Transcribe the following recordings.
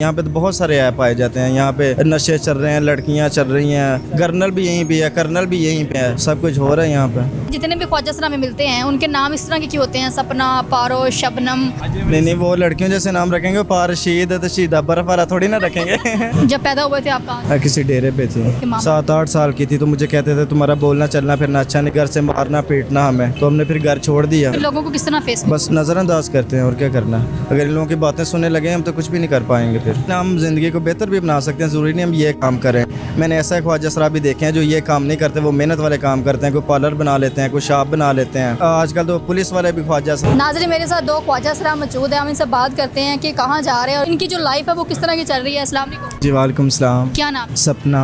यहाँ पे तो बहुत सारे ऐप पाए जाते हैं। यहाँ पे नशे चल रहे हैं, लड़कियाँ चल रही हैं, गर्नल भी यहीं पे है, कर्नल भी यहीं पे है, सब कुछ हो रहा है यहाँ पे। जितने भी ख्वाजा सरा में मिलते हैं उनके नाम इस तरह के क्यों होते हैं? सपना, पारो, शबनम। नहीं, वो लड़कियों जैसे नाम रखेंगे, पारशीद तशीदा बर्फ वाला थोड़ी ना रखेंगे। जब पैदा हुए थे आप कहाँ? किसी डेरे पे थी, 7-8 साल की थी, तो मुझे कहते थे तुम्हारा बोलना चलना फिरना अच्छा नहीं, घर से मारना पीटना हमें, तो हमने फिर घर छोड़ दिया। फिर लोगों को किस तरह फेस? बस नज़रअंदाज करते हैं और क्या करना। अगर इन लोगों की बातें सुनने लगे हम तो कुछ भी नहीं कर पाएंगे। फिर हम ज़िंदगी को बेहतर भी बना सकते हैं, ज़रूरी नहीं हम ये काम करें। मैंने ऐसा ख्वाजा सरा भी देखे हैं जो ये काम नहीं करते, वो मेहनत वाले काम करते हैं। कोई पार्लर बना लेते हैं, कोई शॉप बना लेते हैं। आजकल तो पुलिस वाले भी ख्वाजा सरा। नाज़रीन, मेरे साथ 2 ख्वाजा सरा मौजूद है, हम इनसे बात करते हैं कि कहाँ जा रहे हैं और इनकी जो लाइफ है वो किस तरह की चल रही है। अस्सलाम वालेकुम। जी वालेकुम सलाम। क्या नाम? सपना।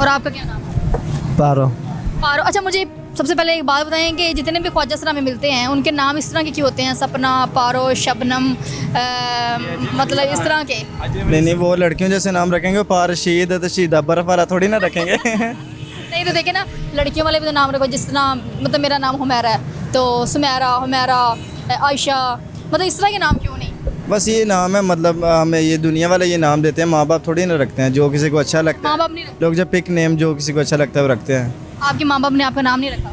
और आपका क्या नाम है? पारो। पारो। अच्छा, मुझे सबसे पहले एक बात बताएं कि जितने भी ख्वाजा सरा में मिलते हैं उनके नाम इस तरह के क्यों होते हैं? सपना, पारो, शबनम, मतलब इस तरह के। नहीं, वो लड़कियों जैसे नाम रखेंगे, पारशीद तशीदा बर्फ वाला थोड़ी ना रखेंगे। नहीं तो देखे ना, लड़कियों वाले भी तो नाम रखो, जिस तरह मतलब मेरा नाम हुमैरा है तो सुमैरा, हुमैरा, आयशा, मतलब इस तरह के नाम क्यों नहीं? बस ये नाम है, मतलब हमें ये दुनिया वाले ये नाम देते हैं, माँ बाप थोड़ी ना रखते हैं। जो किसी को अच्छा लगता है, माँ बाप नहीं रखते? लोग जब पिक नेम जो किसी को अच्छा लगता है वो रखते हैं। आपके माँ बाप ने आपका नाम नहीं रखा?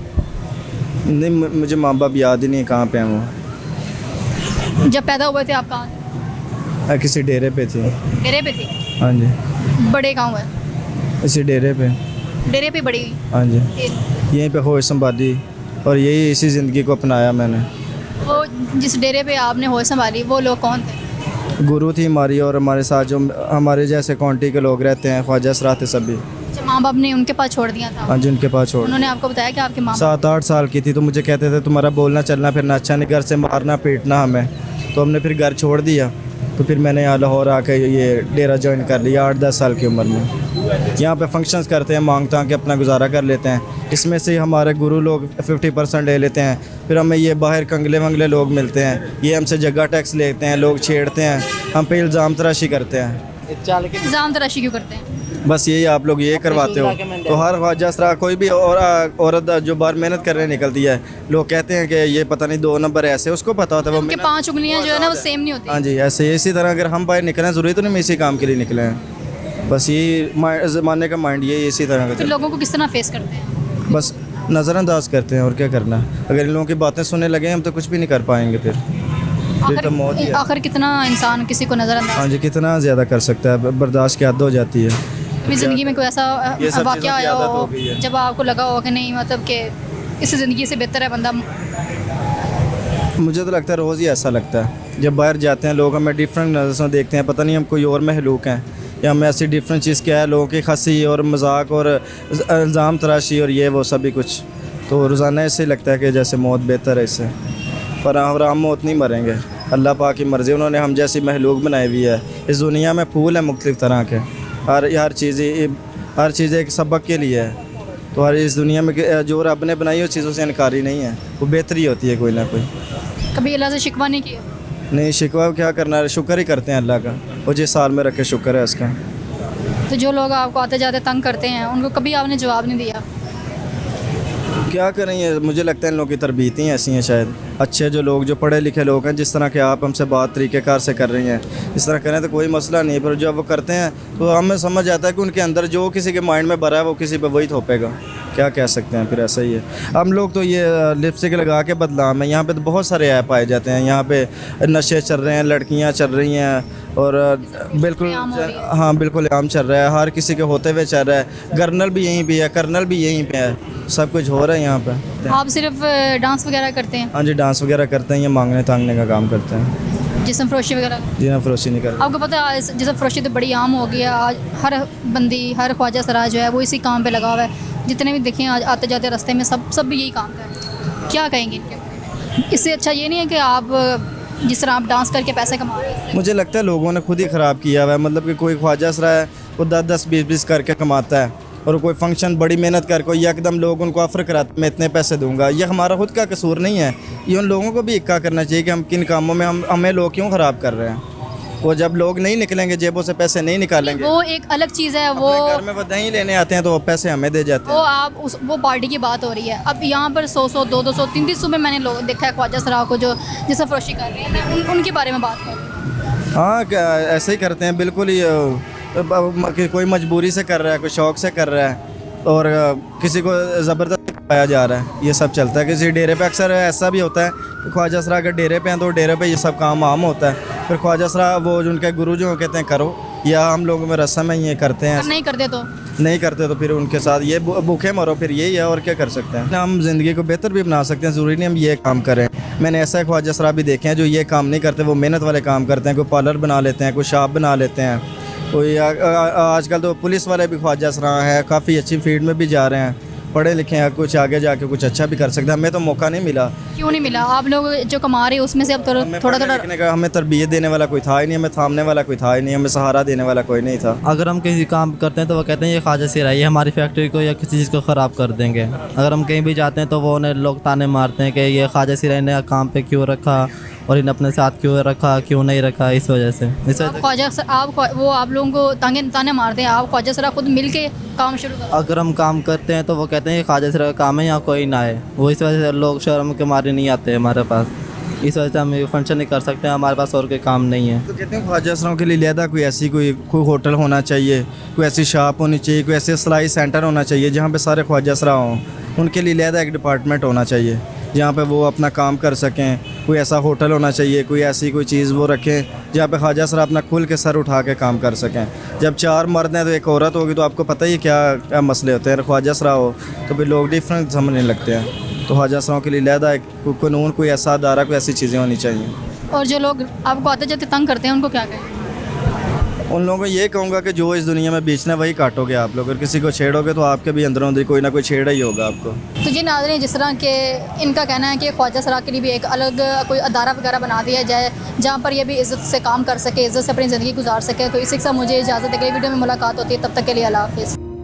नहीं, मुझे माँ बाप याद ही नहीं कहाँ पे हैं वो। जब पैदा हुए थे आप कहाँ? किसी डेरे पे थी। डेरे पे थे? हाँ जी। बड़े कहाँ हुए? इसी डेरे पे। डेरे पे बड़ी हुई? हाँ जी, फिर यहीं पे होश संभाली और यही इसी ज़िंदगी को अपनाया मैंने। वो जिस डेरे पे आपने होश संभाली वो लोग कौन थे? गुरु थी हमारी, और हमारे साथ जो हमारे जैसे काउंटी के लोग रहते हैं, ख्वाजा सरा थे सभी। अच्छा, माँ बाप ने उनके पास छोड़ दिया था? हाँ जी, उनके पास छोड़। उन्होंने आपको बताया कि आपके माँ 7-8 साल की थी, तो मुझे कहते थे तुम्हारा बोलना चलना फिरना अच्छा नहीं, घर से मारना पीटना हमें, तो हमने फिर घर छोड़ दिया। तो फिर मैंने यहाँ लाहौर आके ये डेरा ज्वाइन कर लिया 8-10 साल की उम्र में। यहाँ पे फंक्शंस करते हैं, मांगता के अपना गुजारा कर लेते हैं। इसमें से हमारे गुरु लोग 50% ले लेते हैं। फिर हमें ये बाहर कंगले वंगले लोग मिलते हैं, ये हमसे जगह टैक्स लेते हैं, लोग छेड़ते हैं, हम पे इल्ज़ाम तराशी करते हैं। इल्ज़ाम तराशी क्यों करते हैं? बस यही आप लोग ये करवाते हो। तो हर ख्वाजा सरा कोई भी औरत जो बाहर मेहनत करने निकलती है, लोग कहते हैं कि ये पता नहीं 2 नंबर ऐसे, उसको पता होता है वो उनके 5 उंगलियां जो है ना वो सेम नहीं होती। हाँ जी, ऐसे इसी तरह अगर हम बाहर निकलें, ज़रूरी तो नहीं हम इसी काम के लिए निकले हैं। बस ये ज़माने का माइंड ये इसी तरह का फिर लोगों को किस तरह फेस करते हैं? बस नज़रअंदाज करते हैं और क्या करना। अगर इन लोगों की बातें सुनने लगे हम तो कुछ भी नहीं कर पाएंगे। फिर तो मौत ही है। आखिर कितना इंसान किसी को नज़रअंदाज? हाँ जी, कितना ज़्यादा कर सकता है, बर्दाश्त की हद हो जाती है। अपनी ज़िंदगी में कोई ऐसा ये सब वाक़या चीज़ों की आया आदत हो हो गई है। जब आपको लगा हो कि नहीं, मतलब कि इस ज़िंदगी से बेहतर है बंदा? मुझे तो लगता है रोज़ ही ऐसा लगता है। जब बाहर जाते हैं लोग हमें डिफरेंट नज़र से देखते हैं, पता नहीं हम कोई और महलूक हैं या हमें ऐसी डिफरेंट चीज़ क्या है। लोगों की हंसी और मजाक और इल्ज़ाम तराशी और ये वो सभी कुछ, तो रोज़ाना ऐसे लगता है कि जैसे मौत बेहतर है इससे। पर हम मौत नहीं मरेंगे, अल्लाह पाक की मर्ज़ी। उन्होंने हम जैसी महलूक बनाई हुई है। इस दुनिया में फूल है मुख्तलिफ़ तरह के, हर चीज़ एक सबक के लिए है। तो हर इस दुनिया में जो रब ने बनाई उस चीज़ों से इनकारी नहीं है, वो बेहतरी होती है कोई ना कोई। कभी अल्लाह से शिकवा नहीं किया? नहीं, शिकवा क्या करना है, शुक्र ही करते हैं अल्लाह का, वो जिस साल में रखे शुक्र है उसका। तो जो लोग आपको आते जाते तंग करते हैं उनको कभी आपने जवाब नहीं दिया? क्या करेंगे, मुझे लगता है इन लोगों की तरबीयत ही ऐसी हैं शायद। अच्छे जो लोग, जो पढ़े लिखे लोग हैं, जिस तरह के आप हमसे बात तरीक़ेकार से कर रही हैं, इस तरह करें तो कोई मसला नहीं। पर जब वो करते हैं तो हमें समझ आता है कि उनके अंदर जो किसी के माइंड में भरा है वो किसी पे वही थोपेगा। क्या कह सकते हैं, फिर ऐसा ही है। हम लोग तो ये लिपस्टिक लगा के बदनाम है। यहाँ पे तो बहुत सारे ऐप पाए जाते हैं। यहाँ पे नशे चल रहे हैं, लड़कियाँ चल रही हैं और बिल्कुल हाँ बिल्कुल आम चल रहा है, हर किसी के होते हुए चल रहा है। गर्नल भी यहीं पे है, कर्नल भी यहीं पे है, सब कुछ हो रहा है यहाँ पे। आप सिर्फ डांस वगैरह करते हैं? हाँ जी, डांस वगैरह करते हैं, ये मांगने तांगने का काम करते हैं। जिस्म फरोशी वगैरह? जी ना, फरोशी नहीं करते। आपको पता है जिस्म फरोशी तो बड़ी आम हो गया आज। हर बंदी, हर ख्वाजा सरा जो है वो इसी काम पे लगा हुआ है। जितने भी देखें आज आते जाते रास्ते में सब भी यही काम कर रहे हैं। क्या कहेंगे इनके? इससे अच्छा ये नहीं है कि आप जिस तरह आप डांस करके पैसे कमा रहे हैं? मुझे लगता है लोगों ने खुद ही ख़राब किया हुआ है। मतलब कि कोई ख्वाजा सरा है वो 10-10, 20-20 करके कमाता है, और कोई फंक्शन बड़ी मेहनत कर कोई एकदम लोग उनको ऑफ़र कराते मैं इतने पैसे दूंगा। ये हमारा खुद का कसूर नहीं है, ये उन लोगों को भी इक्का करना चाहिए कि हम किन कामों में हमें लोग क्यों ख़राब कर रहे हैं। वो जब लोग नहीं निकलेंगे, जेबों से पैसे नहीं निकालेंगे, वो एक अलग चीज़ है। वो घर में वो दही लेने आते हैं तो वो पैसे हमें दे जाते वो हैं। आप वो पार्टी की बात हो रही है। अब यहाँ पर 100-100, 200-200, 300 में मैंने लोग देखा है ख्वाजा सरा को जो जिससे फरोशी कर रहे हैं। मैं उनके बारे में बात कर रही हूँ। हाँ ऐसे ही करते हैं बिल्कुल ही कि कोई मजबूरी से कर रहा है, कोई शौक़ से कर रहा है और किसी को ज़बरदस्ती पाया जा रहा है, ये सब चलता है। किसी डेरे पे अक्सर ऐसा भी होता है कि ख्वाजा सरा अगर डेरे पे हैं तो डेरे पे ये सब काम आम होता है। फिर ख्वाजा सरा वो जो उनके गुरु जो कहते हैं करो, या हम लोगों में रस्म है ये करते हैं, नहीं करते तो फिर उनके साथ ये भूखे मरो, फिर यही है और क्या कर सकते हैं। हम ज़िंदगी को बेहतर भी बना सकते हैं, ज़रूरी नहीं हम ये काम करें। मैंने ऐसा ख्वाजा सरा भी देखे हैं जो ये काम नहीं करते, वो मेहनत वाले काम करते हैं। कोई पार्लर बना लेते हैं, कोई शॉप बना लेते हैं, कोई आजकल तो पुलिस वाले भी ख्वाजा सरा है, काफ़ी अच्छी फील्ड में भी जा रहे हैं, पढ़े लिखे हैं, कुछ आगे जाके कुछ अच्छा भी कर सकते हैं। हमें तो मौका नहीं मिला। क्यों नहीं मिला? आप लोग जो कमा रहे हो उसमें से अब थोड़ा का हमें तरबियत देने वाला कोई था ही नहीं, हमें थामने वाला कोई था ही नहीं, हमें सहारा देने वाला कोई नहीं था। अगर हम किसी काम करते हैं तो वो कहते हैं ये ख्वाजा सरा ये हमारी फैक्ट्री को या किसी चीज़ को ख़राब कर देंगे। अगर हम कहीं भी जाते हैं तो वो उन्हें लोग ताने मारते हैं कि ये ख्वाजा सरा ने काम पे क्यों रखा और इन्हें अपने साथ क्यों रखा, क्यों नहीं रखा। इस वजह से आप लोगों को ताने मारते हैं, आप ख्वाजा सरा खुद मिल के काम शुरू करो। अगर हम काम करते हैं तो वो कहते हैं ये ख्वाजा सरा का काम है, यहाँ कोई ना आए। वो इस वजह से लोग शर्म के मारे नहीं आते हमारे पास, इस वजह से हम ये फंक्शन नहीं कर सकते, हमारे पास और कोई काम नहीं है। तो कहते हैं ख्वाजा सराओं के लिए लिहाजा कोई ऐसी कोई होटल होना चाहिए, कोई ऐसी शॉप होनी चाहिए, कोई ऐसे सिलाई सेंटर होना चाहिए जहाँ पे सारे ख्वाजा सरा हों। उनके लिए लिहाजा एक डिपार्टमेंट होना चाहिए जहाँ पे वो अपना काम कर सकें। कोई ऐसा होटल होना चाहिए, कोई ऐसी कोई चीज़ वो रखें जहाँ पे ख्वाजा सरा अपना खुल के सर उठा के काम कर सकें। जब 4 मर्द हैं तो एक औरत होगी, तो आपको पता ही क्या मसले होते हैं। ख्वाजा सरा हो तो फिर लोग डिफरेंट समझने लगते हैं। तो ख्वाजा सराओं के लिए लिहाजा एक कानून, कोई ऐसा अदारा, कोई ऐसी चीज़ें होनी चाहिए। और जो लोग आपको आते जाते तंग करते हैं उनको क्या कहें? उन लोगों को ये कहूँगा कि जो इस दुनिया में बेचना है वही काटोगे आप लोग। अगर किसी को छेड़ोगे तो आपके भी अंदरों अंदर कोई ना कोई छेड़ा ही होगा आपको। तो जी नाज़रीन, जिस तरह के इनका कहना है कि ख्वाजा सरा के लिए भी एक अलग कोई अदारा वगैरह बना दिया जाए जहाँ पर ये भी इज़्ज़त से काम कर सके, इज़्ज़त से अपनी ज़िंदगी गुजार सके। तो इसी के साथ मुझे इजाज़त है, अगली वीडियो में मुलाकात होती है, तब तक के लिए अल्लाह हाफ़िज़।